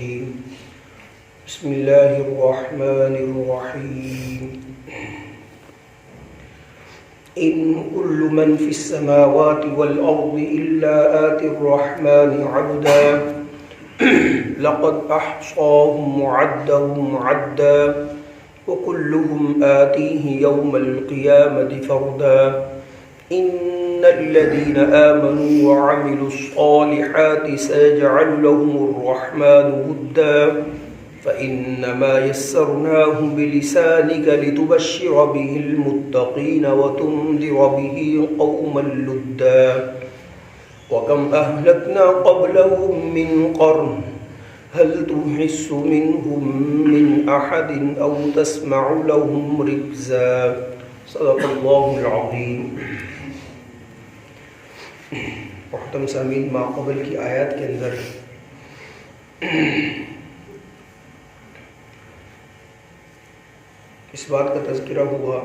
الرجيم بسم الله الرحمن الرحيم إن كل من في السماوات والأرض إلا آتي الرحمن عبدا لقد أحصاهم وعدهم عدا وكلهم آتيه يوم القيامة فردا إن الذين آمنوا وعملوا الصالحات سيجعل لهم الرحمن ودا فإنما يسرناه بلسانك لتبشر به المتقين وتنذر به قوما لدا وكم أهلكنا قبلهم من قرن هل تحس منهم من أحد أو تسمع لهم ركزا صدق الله العظيم. محترم سامعین، ما قبل کی آیات کے اندر اس بات کا تذکرہ ہوا،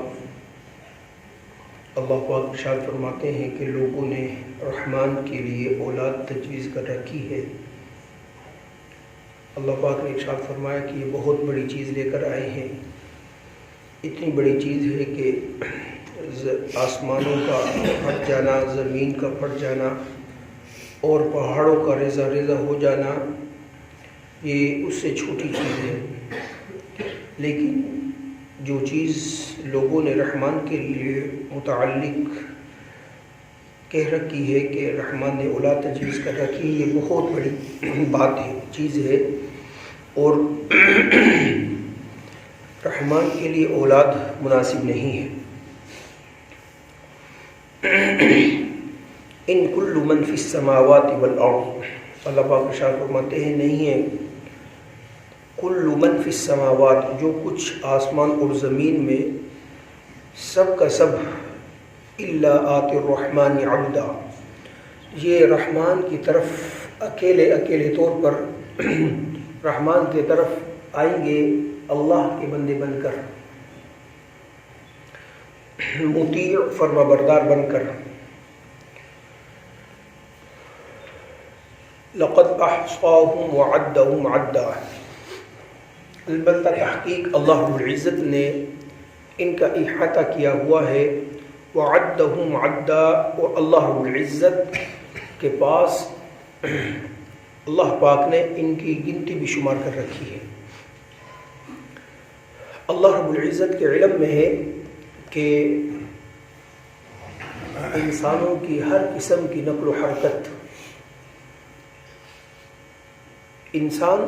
اللہ پاک ارشاد فرماتے ہیں کہ لوگوں نے رحمان کے لیے اولاد تجویز کر رکھی ہے. اللہ پاک نے ارشاد فرمایا کہ یہ بہت بڑی چیز لے کر آئے ہیں. اتنی بڑی چیز ہے کہ آسمانوں کا پھٹ جانا، زمین کا پھٹ جانا اور پہاڑوں کا ریزہ ریزہ ہو جانا یہ اس سے چھوٹی چیز ہے. لیکن جو چیز لوگوں نے رحمان کے لیے متعلق کہہ رکھی ہے کہ رحمان نے اولاد تجویز کر رکھی ہے، یہ بہت بڑی بات ہے، چیز ہے. اور رحمان کے لیے اولاد مناسب نہیں ہے. ان کل من فی السماوات والارض، اللہ پاک ارشاد فرماتے ہیں نہیں ہے کل من فی السماوات، جو کچھ آسمان اور زمین میں سب کا سب، الا آتی الرحمن عبدا، یہ رحمان کی طرف اکیلے طور پر رحمان کی طرف آئیں گے اللہ کے بندے بن کر، مطیع فرما بردار بن کر. لقد احصاهم وعدهم عدا، البتہ تحقیق اللہ رب العزت نے ان کا احاطہ کیا ہوا ہے. وعدهم عدا، اور اللہ رب العزت کے پاس اللہ پاک نے ان کی گنتی بھی شمار کر رکھی ہے. اللہ رب العزت کے علم میں ہے کہ انسانوں کی ہر قسم کی نقل و حرکت، انسان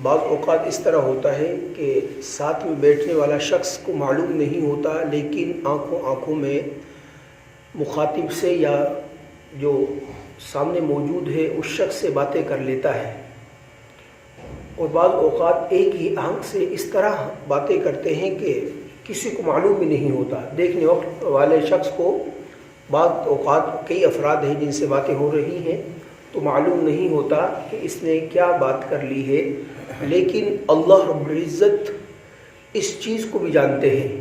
بعض اوقات اس طرح ہوتا ہے کہ ساتھ میں بیٹھنے والا شخص کو معلوم نہیں ہوتا، لیکن آنکھوں میں مخاطب سے یا جو سامنے موجود ہے اس شخص سے باتیں کر لیتا ہے. اور بعض اوقات ایک ہی آنکھ سے اس طرح باتیں کرتے ہیں کہ کسی کو معلوم بھی نہیں ہوتا. دیکھنے والے شخص کو بعض اوقات کئی افراد ہیں جن سے باتیں ہو رہی ہیں تو معلوم نہیں ہوتا کہ اس نے کیا بات کر لی ہے، لیکن اللہ رب العزت اس چیز کو بھی جانتے ہیں،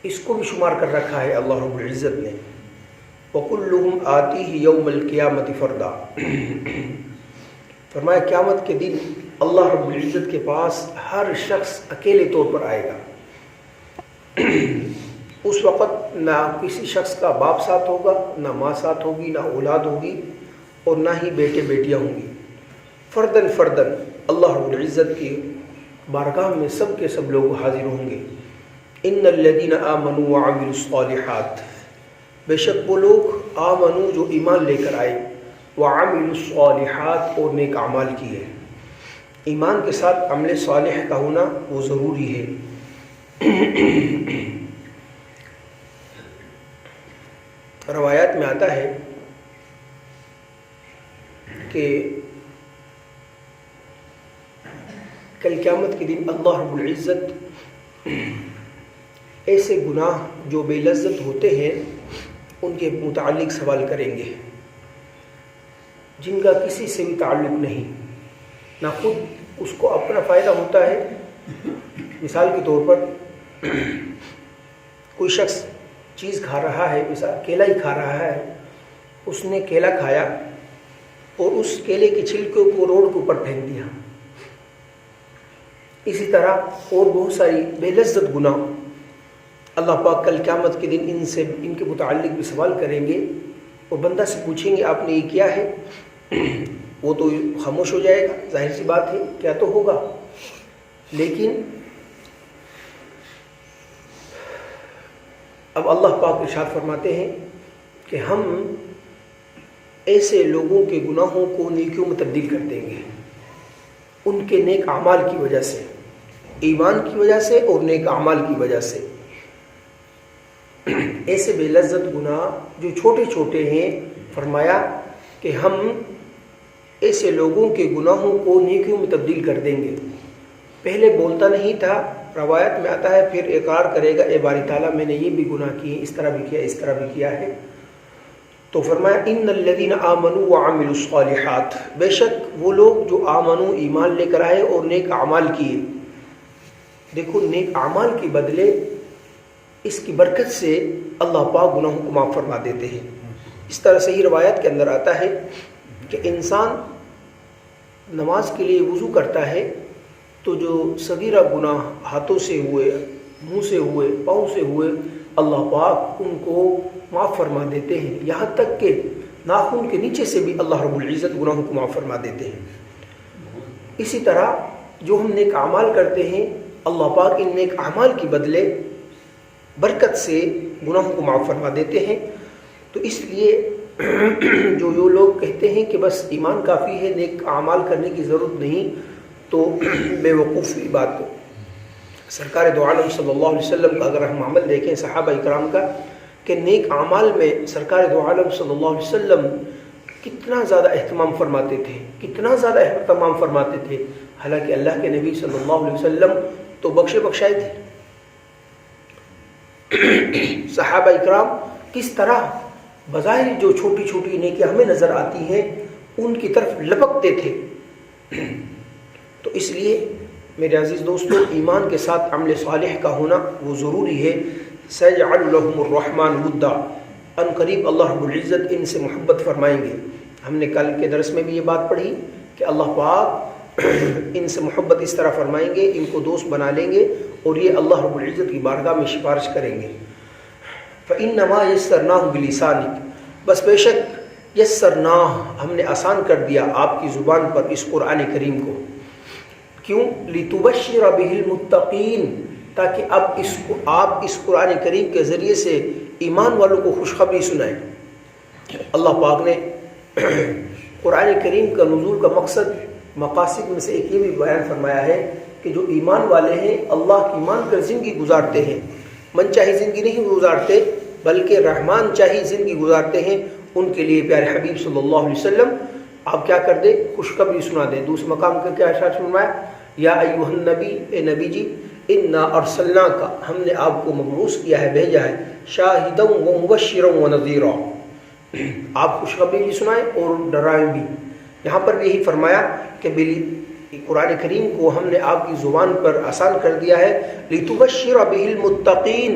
اس کو بھی شمار کر رکھا ہے اللہ رب العزت نے. وَكُلُّهُمْ آتِيهِ يَوْمَ الْقِيَامَةِ فَرْدًا، فرمایا قیامت کے دن اللہ رب العزت کے پاس ہر شخص اکیلے طور پر آئے گا. اس وقت نہ کسی شخص کا باپ ساتھ ہوگا، نہ ماں ساتھ ہوگی، نہ اولاد ہوگی، اور نہ ہی بیٹے بیٹیاں ہوں گی. فردن فردن اللہ رب العزت کی بارگاہ میں سب کے سب لوگ حاضر ہوں گے. ان الذین آمنوا وعملوا الصالحات، بے شک وہ لوگ آمنو جو ایمان لے کر آئے، وعملوا الصالحات اور نیک اعمال کیے. ایمان کے ساتھ عمل صالح کا ہونا وہ ضروری ہے. روایات میں آتا ہے کہ کل قیامت کے دن اللہ رب العزت ایسے گناہ جو بے لذت ہوتے ہیں ان کے متعلق سوال کریں گے جن کا کسی سے بھی تعلق نہیں، نہ خود اس کو اپنا فائدہ ہوتا ہے. مثال کے طور پر کوئی شخص چیز کھا رہا ہے، مثال کیلا ہی کھا رہا ہے، اس نے کیلا کھایا اور اس کیلے کے چھلکے کو روڈ کے اوپر پھینک دیا. اسی طرح اور بہت ساری بے لذت گناہ. اللہ پاک کل قیامت کے دن ان کے متعلق بھی سوال کریں گے اور بندہ سے پوچھیں گے آپ نے یہ کیا ہے. وہ تو خاموش ہو جائے گا، ظاہر سی بات ہے کیا تو ہوگا. لیکن اب اللہ پاک ارشاد فرماتے ہیں کہ ہم ایسے لوگوں کے گناہوں کو نیکیوں میں تبدیل کر دیں گے ان کے نیک اعمال کی وجہ سے، ایمان کی وجہ سے اور نیک اعمال کی وجہ سے. ایسے بے لذت گناہ جو چھوٹے چھوٹے ہیں، فرمایا کہ ہم ایسے لوگوں کے گناہوں کو نیکیوں میں تبدیل کر دیں گے. پہلے بولتا نہیں تھا، روایت میں آتا ہے پھر اقرار کرے گا اے باری تعالیٰ میں نے یہ بھی گناہ کیے، اس طرح بھی کیا، اس طرح بھی کیا ہے. تو فرمایا ان الذین آمنوا وعملوا الصالحات، بے شک وہ لوگ جو آمنو ایمان لے کر آئے اور نیک اعمال کیے. دیکھو نیک اعمال کے بدلے اس کی برکت سے اللہ پاک گناہوں کو معاف فرما دیتے ہیں. اس طرح صحیح روایت کے اندر آتا ہے کہ انسان نماز کے لیے وضو کرتا ہے تو جو صغیرہ گناہ ہاتھوں سے ہوئے، منہ سے ہوئے، پاؤں سے ہوئے، اللہ پاک ان کو معاف فرما دیتے ہیں. یہاں تک کہ ناخن کے نیچے سے بھی اللہ رب العزت گناہوں کو معاف فرما دیتے ہیں. اسی طرح جو ہم نیک اعمال کرتے ہیں، اللہ پاک ان نیک اعمال کی بدلے برکت سے گناہوں کو معاف فرما دیتے ہیں. تو اس لیے جو لوگ کہتے ہیں کہ بس ایمان کافی ہے، نیک اعمال کرنے کی ضرورت نہیں، تو بے وقوفی بات. سرکار دو عالم صلی اللہ علیہ وسلم کا اگر ہم عمل دیکھیں صحابہ اکرام کا، کہ نیک اعمال میں سرکار دو عالم صلی اللہ علیہ وسلم کتنا زیادہ اہتمام فرماتے تھے، کتنا زیادہ اہتمام فرماتے تھے. حالانکہ اللہ کے نبی صلی اللہ علیہ وسلم تو بخشے بخشائے تھے. صحابہ اکرام کس طرح بظاہر جو چھوٹی چھوٹی نیکیاں ہمیں نظر آتی ہیں ان کی طرف لپکتے تھے. تو اس لیے میرے عزیز دوستو، ایمان کے ساتھ عمل صالح کا ہونا وہ ضروری ہے. سَيَجْعَلُ لَهُمُ الرَّحْمَنُ وُدًّا، ان قریب اللہ رب العزت ان سے محبت فرمائیں گے. ہم نے کل کے درس میں بھی یہ بات پڑھی کہ اللہ پاک ان سے محبت اس طرح فرمائیں گے، ان کو دوست بنا لیں گے اور یہ اللہ رب العزت کی بارگاہ میں سفارش کریں گے. فَإِنَّمَا يَسَّرْنَاهُ بِلِسَانِكَ، بس بے شک یسرناہ ہم نے آسان کر دیا آپ کی زبان پر اس قرآن کریم کو. کیوں؟ لِتُبَشِّرَ بِهِ الْمُتَّقِينَ، تاکہ آپ اس قرآن کریم کے ذریعے سے ایمان والوں کو خوشخبری سنائیں. اللہ پاک نے قرآن کریم کا نزول کا مقاصد میں سے ایک یہ بھی بیان فرمایا ہے کہ جو ایمان والے ہیں اللہ کی مان کر زندگی گزارتے ہیں، من چاہی زندگی نہیں گزارتے بلکہ رحمان چاہی زندگی گزارتے ہیں، ان کے لیے پیارے حبیب صلی اللہ علیہ وسلم آپ کیا کر دیں؟ خوشخبری سنا دیں. دوسرے مقام کا کیا ارشاد فرمایا؟ یا ایھا النبی، اے نبی جی، انا ارسلناک، ہم نے آپ کو مبعوث کیا ہے، بھیجا ہے، شاہدا ومبشرا ونذیرا، آپ خوشخبری بھی سنائیں اور ڈرائیں بھی. یہاں پر بھی یہی فرمایا کہ قرآن کریم کو ہم نے آپ کی زبان پر آسان کر دیا ہے، لِتُبَشِّرَ بِهِ الْمُتَّقِينَ،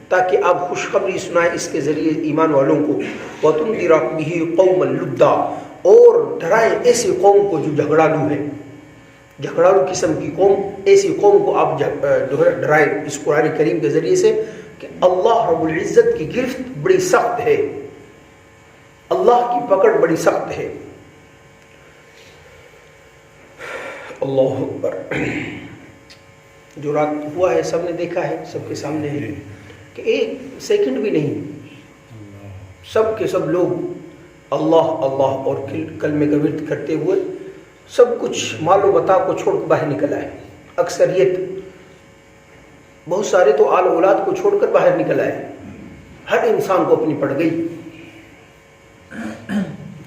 تاکہ آپ خوشخبری سنائیں اس کے ذریعے ایمان والوں کو، وَتُنذِرَ بِهِ قَوْمًا لُدًّا، اور ڈرائیں ایسی قوم کو جو جھگڑالو ہے، جھگڑالو قسم کی قوم، ایسی قوم کو آپ ڈرائیں اس قرآن کریم کے ذریعے سے کہ اللہ رب العزت کی گرفت بڑی سخت ہے، اللہ کی پکڑ بڑی سخت ہے. اللہ اکبر. جو رات ہوا ہے سب نے دیکھا ہے، سب کے سامنے ہے کہ ایک سیکنڈ بھی نہیں سب کے سب لوگ اللہ اللہ اور کلمے کا ورد کرتے ہوئے سب کچھ مال و متاع کو چھوڑ کر باہر نکل آئے. اکثریت، بہت سارے تو آل اولاد کو چھوڑ کر باہر نکل آئے، ہر انسان کو اپنی پڑ گئی.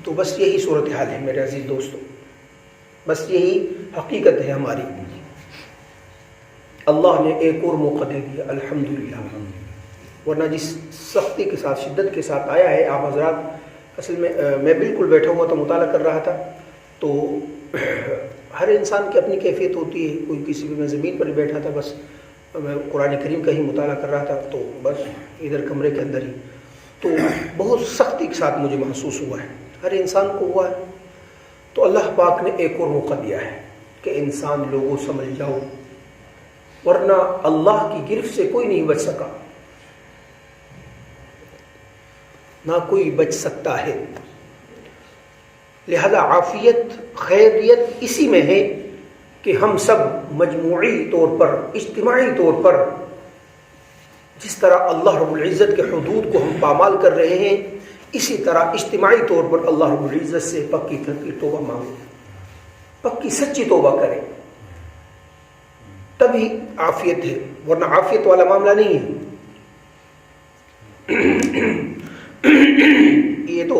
تو بس یہی صورتحال ہے میرے عزیز دوستو، بس یہی حقیقت ہے ہماری. اللہ نے ایک اور موقع دے دیا الحمدللہ، ورنہ جس سختی کے ساتھ، شدت کے ساتھ آیا ہے آپ حضرات، اصل میں بالکل بیٹھا ہوا تھا، مطالعہ کر رہا تھا، تو ہر انسان کی اپنی کیفیت ہوتی ہے. کوئی کسی بھی، میں زمین پر ہی بیٹھا تھا، بس میں قرآن کریم کا ہی مطالعہ کر رہا تھا، تو بس ادھر کمرے کے اندر ہی تو بہت سختی کے ساتھ مجھے محسوس ہوا ہے، ہر انسان کو ہوا ہے. تو اللہ پاک نے ایک اور موقع دیا ہے کہ انسان لوگوں سمجھ جاؤ، ورنہ اللہ کی گرفت سے کوئی نہیں بچ سکا، نہ کوئی بچ سکتا ہے۔ لہذا عافیت، خیریت اسی میں ہے کہ ہم سب مجموعی طور پر، اجتماعی طور پر جس طرح اللہ رب العزت کے حدود کو ہم پامال کر رہے ہیں، اسی طرح اجتماعی طور پر اللہ رب العزت سے پکی تھکی توبہ مانگیں، پکی سچی توبہ کریں، تبھی عافیت ہے، ورنہ عافیت والا معاملہ نہیں ہے۔ یہ تو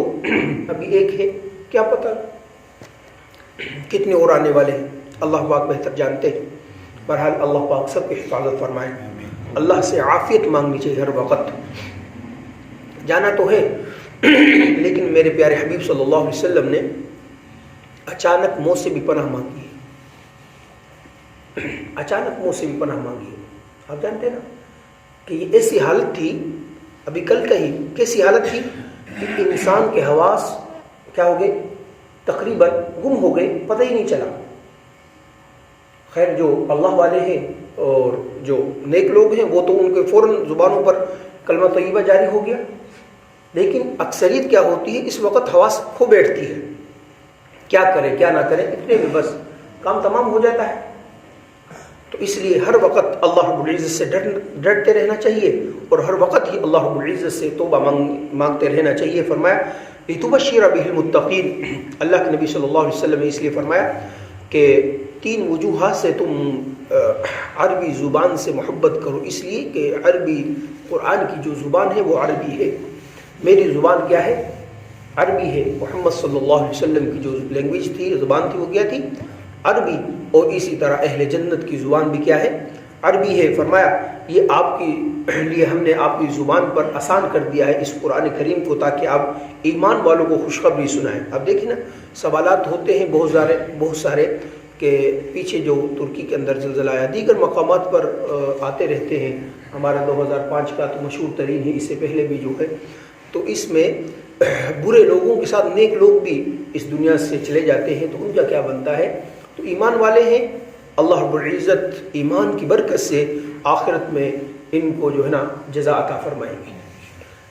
ابھی ایک ہے، کیا پتہ کتنے اور آنے والے ہیں، اللہ پاک بہتر جانتے ہیں۔ بہرحال اللہ پاک سب کی حفاظت فرمائے۔ اللہ سے عافیت مانگنی چاہیے ہر وقت۔ جانا تو ہے لیکن میرے پیارے حبیب صلی اللہ علیہ وسلم نے اچانک موت سے بھی پناہ مانگی ہے، اچانک موت سے بھی پناہ مانگی ہے۔ آپ جانتے ہیں نا کہ یہ ایسی حالت تھی، ابھی کل کا ہی کیسی حالت تھی کہ انسان کے حواس کیا ہو گئے، تقریباً گم ہو گئے، پتہ ہی نہیں چلا۔ خیر جو اللہ والے ہیں اور جو نیک لوگ ہیں وہ تو ان کے فوراً زبانوں پر کلمہ طیبہ جاری ہو گیا، لیکن اکثریت کیا ہوتی ہے، اس وقت حواس کھو بیٹھتی ہے، کیا کرے کیا نہ کرے، اتنے میں بس کام تمام ہو جاتا ہے۔ تو اس لیے ہر وقت اللہ رب العزت سے ڈرتے رہنا چاہیے اور ہر وقت ہی اللہ رب العزت سے توبہ مانگتے رہنا چاہیے۔ فرمایا لِتُبَشِّرَ بِهِ الْمُتَّقِينَ، اللہ کے نبی صلی اللہ علیہ وسلم نے اس لیے فرمایا کہ 3 وجوہات سے تم عربی زبان سے محبت کرو، اس لیے کہ عربی قرآن کی جو زبان ہے وہ عربی ہے، میری زبان کیا ہے، عربی ہے۔ محمد صلی اللہ علیہ وسلم کی جو لینگویج تھی، زبان تھی، وہ کیا تھی، عربی، اور اسی طرح اہل جنت کی زبان بھی کیا ہے، عربی ہے۔ فرمایا یہ آپ کی لیے ہم نے آپ کی زبان پر آسان کر دیا ہے اس قرآن کریم کو، تاکہ آپ ایمان والوں کو خوشخبری سنائیں۔ اب دیکھیں نا، سوالات ہوتے ہیں بہت سارے کہ پیچھے جو ترکی کے اندر زلزلہ آیا، دیگر مقامات پر آتے رہتے ہیں، ہمارا 2005 کا تو مشہور ترین ہے، اس سے پہلے بھی جو ہے، تو اس میں برے لوگوں کے ساتھ نیک لوگ بھی اس دنیا سے چلے جاتے ہیں، تو ان کا کیا بنتا ہے؟ تو ایمان والے ہیں، اللہ رب العزت ایمان کی برکت سے آخرت میں ان کو جو ہے نا جزا عطا فرمائیں گے۔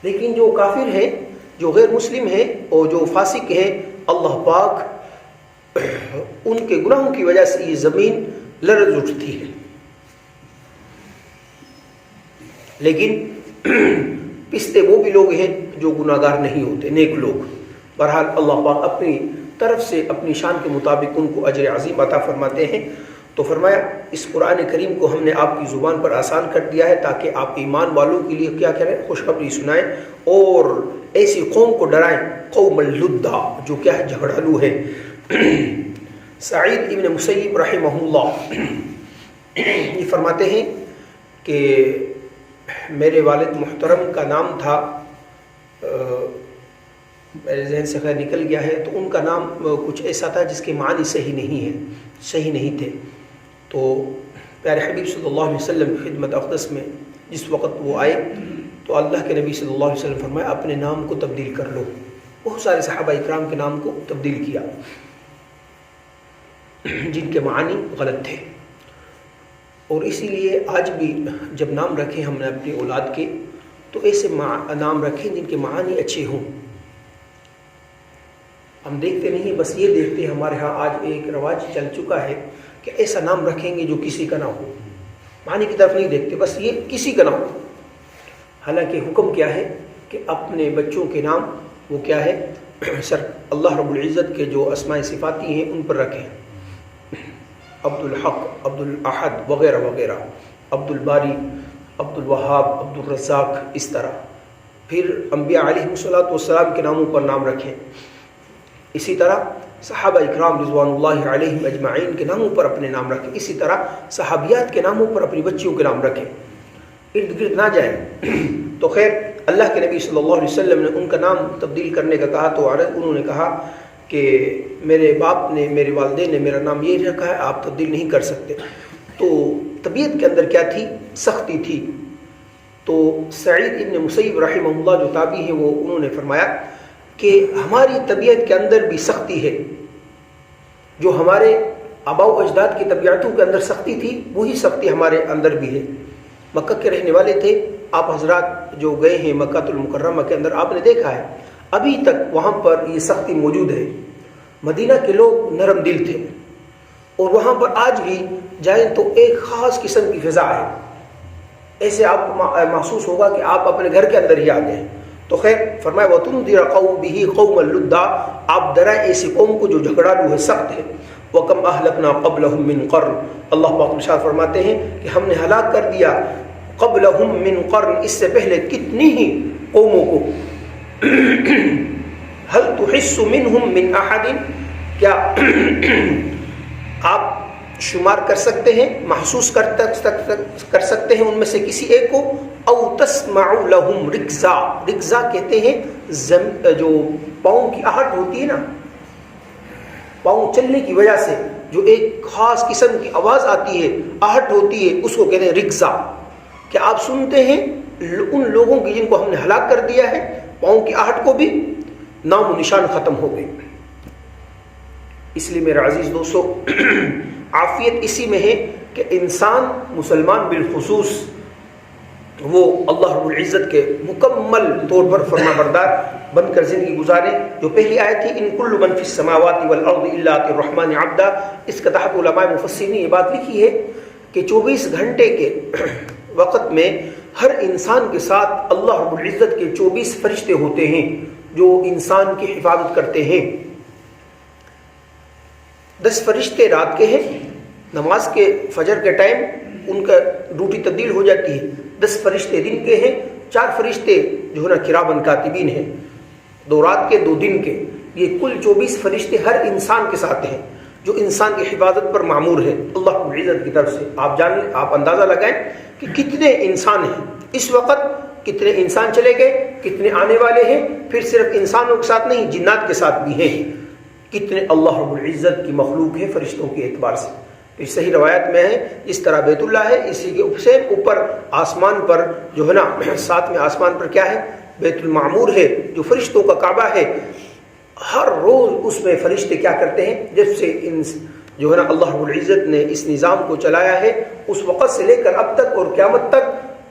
لیکن جو کافر ہیں، جو غیر مسلم ہیں اور جو فاسق ہیں، اللہ پاک ان کے گناہوں کی وجہ سے یہ زمین لرز اٹھتی ہے، لیکن پستے وہ بھی لوگ ہیں جو گناہگار نہیں ہوتے، نیک لوگ۔ بہرحال اللہ پاک اپنی طرف سے اپنی شان کے مطابق ان کو اجر عظیم عطا فرماتے ہیں۔ تو فرمایا اس قرآن کریم کو ہم نے آپ کی زبان پر آسان کر دیا ہے تاکہ آپ ایمان والوں کے لیے کیا کریں، خوشخبری سنائیں اور ایسی قوم کو ڈرائیں، قوم اللدہ، جو کیا ہے، جھگڑالو ہے۔ سعید ابن مسیب رحمہ اللہ یہ فرماتے ہیں کہ میرے والد محترم کا نام تھا، میرے ذہن سے خیر نکل گیا ہے، تو ان کا نام کچھ ایسا تھا جس کے معنی صحیح نہیں تھے۔ تو پیارے حبیب صلی اللہ علیہ وسلم کی خدمت اقدس میں جس وقت وہ آئے تو اللہ کے نبی صلی اللہ علیہ وسلم فرمایا اپنے نام کو تبدیل کر لو۔ بہت سارے صحابہ اکرام کے نام کو تبدیل کیا جن کے معنی غلط تھے، اور اسی لیے آج بھی جب نام رکھیں ہم نے اپنی اولاد کے تو ایسے نام رکھیں جن کے معنی اچھے ہوں۔ ہم دیکھتے نہیں، بس یہ دیکھتے ہیں، ہمارے ہاں آج ایک رواج چل چکا ہے کہ ایسا نام رکھیں گے جو کسی کا نہ ہو، معنی کی طرف نہیں دیکھتے، بس یہ کسی کا نہ ہو۔ حالانکہ حکم کیا ہے کہ اپنے بچوں کے نام وہ کیا ہے، اللہ رب العزت کے جو اسماء صفاتی ہیں ان پر رکھیں، عبد الحق، عبد الاحد وغیرہ وغیرہ، عبد الباری، عبد الوہاب، عبد الرزاق، اس طرح۔ پھر انبیاء علیہ السلام کے ناموں پر نام رکھیں، اسی طرح صحابہ اکرام رضوان اللہ علیہم اجمعین کے ناموں پر اپنے نام رکھیں، اسی طرح صحابیات کے ناموں پر اپنی بچیوں کے نام رکھیں، ارد گرد نہ جائیں۔ تو خیر اللہ کے نبی صلی اللہ علیہ وسلم نے ان کا نام تبدیل کرنے کا کہا تو انہوں نے کہا کہ میرے باپ نے، میرے والدین نے میرا نام یہ رکھا ہے، آپ تبدیل نہیں کر سکتے۔ تو طبیعت کے اندر کیا تھی، سختی تھی۔ تو سعید ابن مسیب رحمہ اللہ جو تابعی ہیں، وہ انہوں نے فرمایا کہ ہماری طبیعت کے اندر بھی سختی ہے، جو ہمارے آباء و اجداد کی طبیعتوں کے اندر سختی تھی وہی سختی ہمارے اندر بھی ہے۔ مکہ کے رہنے والے تھے آپ حضرات، جو گئے ہیں مکہ المکرمہ کے اندر آپ نے دیکھا ہے ابھی تک وہاں پر یہ سختی موجود ہے۔ مدینہ کے لوگ نرم دل تھے اور وہاں پر آج بھی جائیں تو ایک خاص قسم کی فضا ہے، ایسے آپ کو محسوس ہوگا کہ آپ اپنے گھر کے اندر ہی آتے ہیں۔ تو خیر فرمایا وَتُنذِرَ بِهِ قَوْمًا لُدًّا، آپ ڈرائیں ایسی قوم کو جو جھگڑالو ہے، سخت ہے۔ وَكَمْ أَهْلَكْنَا قَبْلَهُمْ مِنْ قَرْنٍ، اللہ پاک ارشاد فرماتے ہیں کہ ہم نے ہلاک کر دیا قبلہم من قرن، اس سے پہلے کتنی ہی قوموں کو۔ هل تحس منهم من احد، کیا آپ شمار کر سکتے ہیں، محسوس کر سکتے ہیں ان میں سے کسی ایک کو؟ او تسمع لهم رکزا، رکزا کہتے ہیں جو پاؤں کی آہٹ ہوتی ہے نا، پاؤں چلنے کی وجہ سے جو ایک خاص قسم کی آواز آتی ہے، آہٹ ہوتی ہے، اس کو کہتے ہیں رکزا۔ کہ آپ سنتے ہیں ان لوگوں کی جن کو ہم نے ہلاک کر دیا ہے، پاؤں کی آہٹ کو بھی نام و نشان ختم ہو گئے۔ اس لیے میرے عزیز دوستو عافیت اسی میں ہے کہ انسان مسلمان بالخصوص وہ اللہ رب العزت کے مکمل طور پر فرما بردار بن کر زندگی گزارے۔ جو پہلی آیت تھی ان کل من فی السماوات والارض الا آتی الرحمن عبدا، اس کے تحت علماء مفسرین نے یہ بات لکھی ہے کہ 24 گھنٹے کے وقت میں ہر انسان کے ساتھ اللہ رب العزت کے 24 فرشتے ہوتے ہیں جو انسان کی حفاظت کرتے ہیں۔ 10 فرشتے رات کے ہیں، نماز کے فجر کے ٹائم ان کا ڈیوٹی تبدیل ہو جاتی ہے۔ 10 فرشتے دن کے ہیں، 4 فرشتے جو ہے نا کرامن کاتبین ہیں، 2 رات کے 2 دن کے، یہ کل 24 فرشتے ہر انسان کے ساتھ ہیں جو انسان کی حفاظت پر معمور ہے اللہ رب العزت کی طرف سے۔ آپ جان لیں، آپ اندازہ لگائیں کہ کتنے انسان ہیں اس وقت، کتنے انسان چلے گئے، کتنے آنے والے ہیں، پھر صرف انسانوں کے ساتھ نہیں جنات کے ساتھ بھی ہیں، کتنے اللہ رب العزت کی مخلوق ہے فرشتوں کے اعتبار سے۔ پھر صحیح روایت میں ہے جس طرح بیت اللہ ہے اسی کے سے اوپر آسمان پر جو ہے نا 7ویں آسمان پر کیا ہے؟ بیت المعمور ہے جو فرشتوں کا کعبہ ہے۔ ہر روز اس میں فرشتے کیا کرتے ہیں؟ جب سے جو ہے نا اللہ رب العزت نے اس نظام کو چلایا ہے اس وقت سے لے کر اب تک اور قیامت تک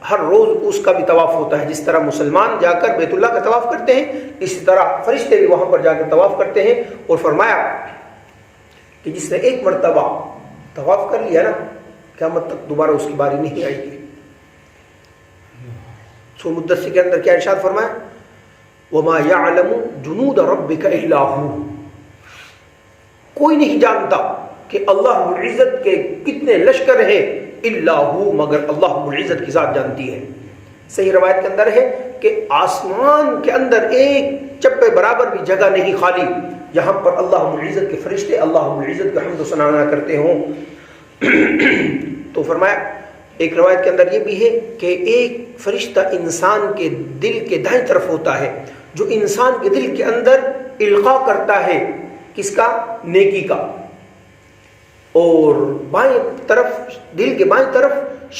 ہر روز اس کا بھی طواف ہوتا ہے۔ جس طرح مسلمان جا کر بیت اللہ کا طواف کرتے ہیں اسی طرح فرشتے بھی وہاں پر جا کر طواف کرتے ہیں۔ اور فرمایا کہ جس نے ایک مرتبہ طواف کر لیا نا قیامت تک دوبارہ اس کی باری نہیں آئے گی۔ سورہ مدثر کے اندر کیا ارشاد فرمایا؟ وما يعلم جنود ربك الا هو، کوئی نہیں جانتا کہ اللہ رب العزت کے کتنے لشکر ہیں الا هو، مگر اللہ رب العزت کی ذات جانتی ہے۔ صحیح روایت کے اندر ہے کہ آسمان کے اندر ایک چپے برابر بھی جگہ نہیں خالی جہاں پر اللہ رب العزت کے فرشتے اللہ رب العزت کا حمد و ثنا کرتے ہوں۔ تو فرمایا ایک روایت کے اندر یہ بھی ہے کہ ایک فرشتہ انسان کے دل کے دائیں طرف ہوتا ہے جو انسان کے دل کے اندر القاء کرتا ہے کس کا؟ نیکی کا، اور بائیں طرف دل کے بائیں طرف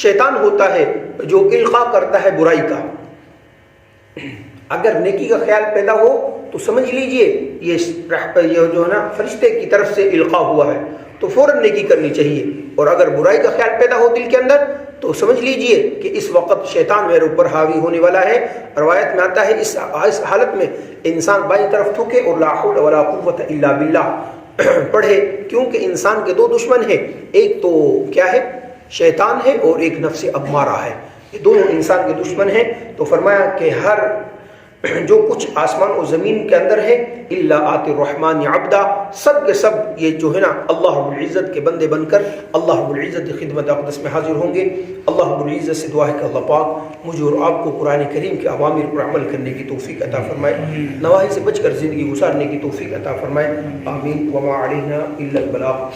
شیطان ہوتا ہے جو القاء کرتا ہے برائی کا۔ اگر نیکی کا خیال پیدا ہو تو سمجھ لیجئے یہ جو ہے نا فرشتے کی طرف سے القاء ہوا ہے تو فوراً نیکی کرنی چاہیے، اور اگر برائی کا خیال پیدا ہو دل کے اندر تو سمجھ لیجئے کہ اس وقت شیطان میرے اوپر حاوی ہونے والا ہے۔ روایت میں آتا ہے اس حالت میں انسان بائیں طرف تھوکے اور لا حول ولا قوت الا باللہ پڑھے، کیونکہ انسان کے 2 دشمن ہیں، ایک تو کیا ہے؟ شیطان ہے، اور ایک نفس امارہ ہے، یہ دونوں انسان کے دشمن ہیں۔ تو فرمایا کہ ہر جو کچھ آسمان و زمین کے اندر ہے الا آتی الرحمن عبدا، سب کے سب یہ جو ہے نا اللہ رب العزت کے بندے بن کر اللہ رب العزت کی خدمت اقدس میں حاضر ہوں گے۔ اللہ رب العزت سے دعا ہے کہ اللہ پاک مجھے اور آپ کو قرآن کریم کے اوامر پر عمل کرنے کی توفیق عطا فرمائے، نواہی سے بچ کر زندگی گزارنے کی توفیق عطا فرمائے، آمین۔ وما علینا الا البلاغ۔